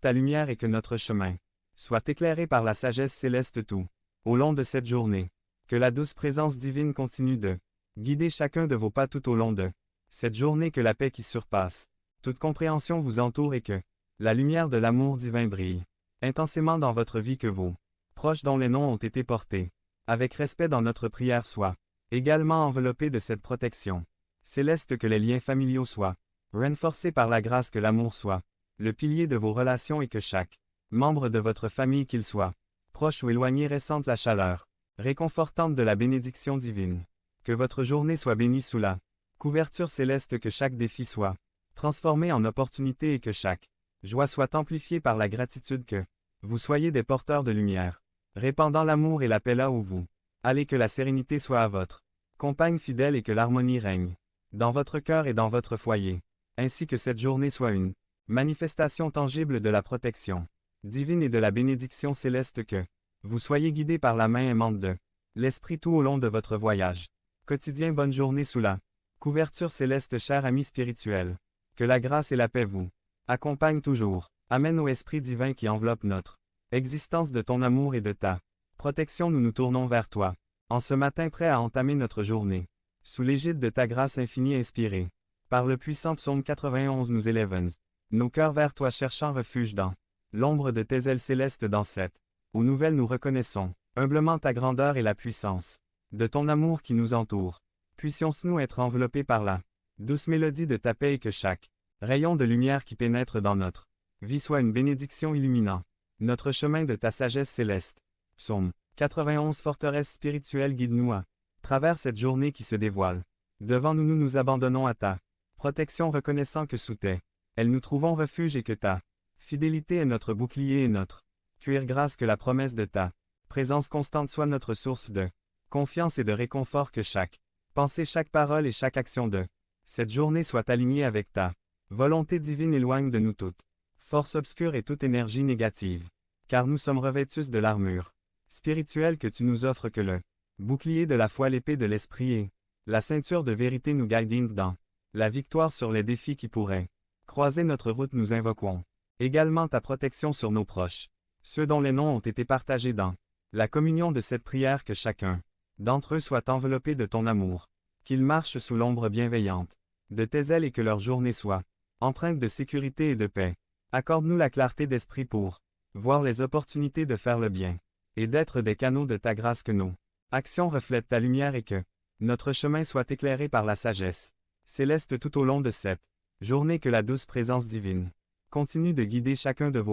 ta lumière et que notre chemin soit éclairé par la sagesse céleste tout au long de cette journée. Que la douce présence divine continue de guider chacun de vos pas tout au long de cette journée, que la paix qui surpasse toute compréhension vous entoure et que la lumière de l'amour divin brille intensément dans votre vie, que vos proches dont les noms ont été portés avec respect dans notre prière soient également enveloppés de cette protection céleste, que les liens familiaux soient renforcés par la grâce, que l'amour soit le pilier de vos relations et que chaque membre de votre famille, qu'il soit proche ou éloigné, ressente la chaleur réconfortante de la bénédiction divine. Que votre journée soit bénie sous la couverture céleste, que chaque défi soit transformé en opportunité et que chaque joie soit amplifiée par la gratitude, que vous soyez des porteurs de lumière, répandant l'amour et la paix là où vous allez, que la sérénité soit à votre compagne fidèle et que l'harmonie règne dans votre cœur et dans votre foyer, ainsi que cette journée soit une manifestation tangible de la protection divine et de la bénédiction céleste, que vous soyez guidés par la main aimante de l'Esprit tout au long de votre voyage quotidien. Bonne journée sous la couverture céleste, cher ami spirituel. Que la grâce et la paix vous accompagnent toujours. Amène au Esprit divin qui enveloppe notre existence de ton amour et de ta protection. Nous nous tournons vers toi, en ce matin prêts à entamer notre journée, sous l'égide de ta grâce infinie inspirée par le puissant psaume 91. Nous élevons nos cœurs vers toi, cherchant refuge dans l'ombre de tes ailes célestes. Dans cette eau nouvelle nous reconnaissons humblement ta grandeur et la puissance de ton amour qui nous entoure. Puissions-nous être enveloppés par la douce mélodie de ta paix et que chaque rayon de lumière qui pénètre dans notre vie soit une bénédiction illuminant notre chemin de ta sagesse céleste. Psaume 91. Forteresse spirituelle, guide-nous à travers cette journée qui se dévoile devant nous. Nous nous abandonnons à ta protection, reconnaissant que sous tes ailes nous trouvons refuge et que ta fidélité est notre bouclier et notre cuir. Grâce, que la promesse de ta présence constante soit notre source de confiance et de réconfort, que chaque pensée, chaque parole et chaque action de cette journée soit alignée avec ta volonté divine. Éloigne de nous toute force obscure et toute énergie négative, car nous sommes revêtus de l'armure spirituelle que tu nous offres, que le bouclier de la foi, l'épée de l'esprit et la ceinture de vérité nous guident dans la victoire sur les défis qui pourraient croiser notre route. Nous invoquons également ta protection sur nos proches, ceux dont les noms ont été partagés dans la communion de cette prière, que chacun d'entre eux soit enveloppé de ton amour, qu'ils marchent sous l'ombre bienveillante de tes ailes et que leur journée soit empreinte de sécurité et de paix. Accorde-nous la clarté d'esprit pour voir les opportunités de faire le bien et d'être des canaux de ta grâce, que nos actions reflètent ta lumière et que notre chemin soit éclairé par la sagesse céleste tout au long de cette journée. Que la douce présence divine continue de guider chacun de vos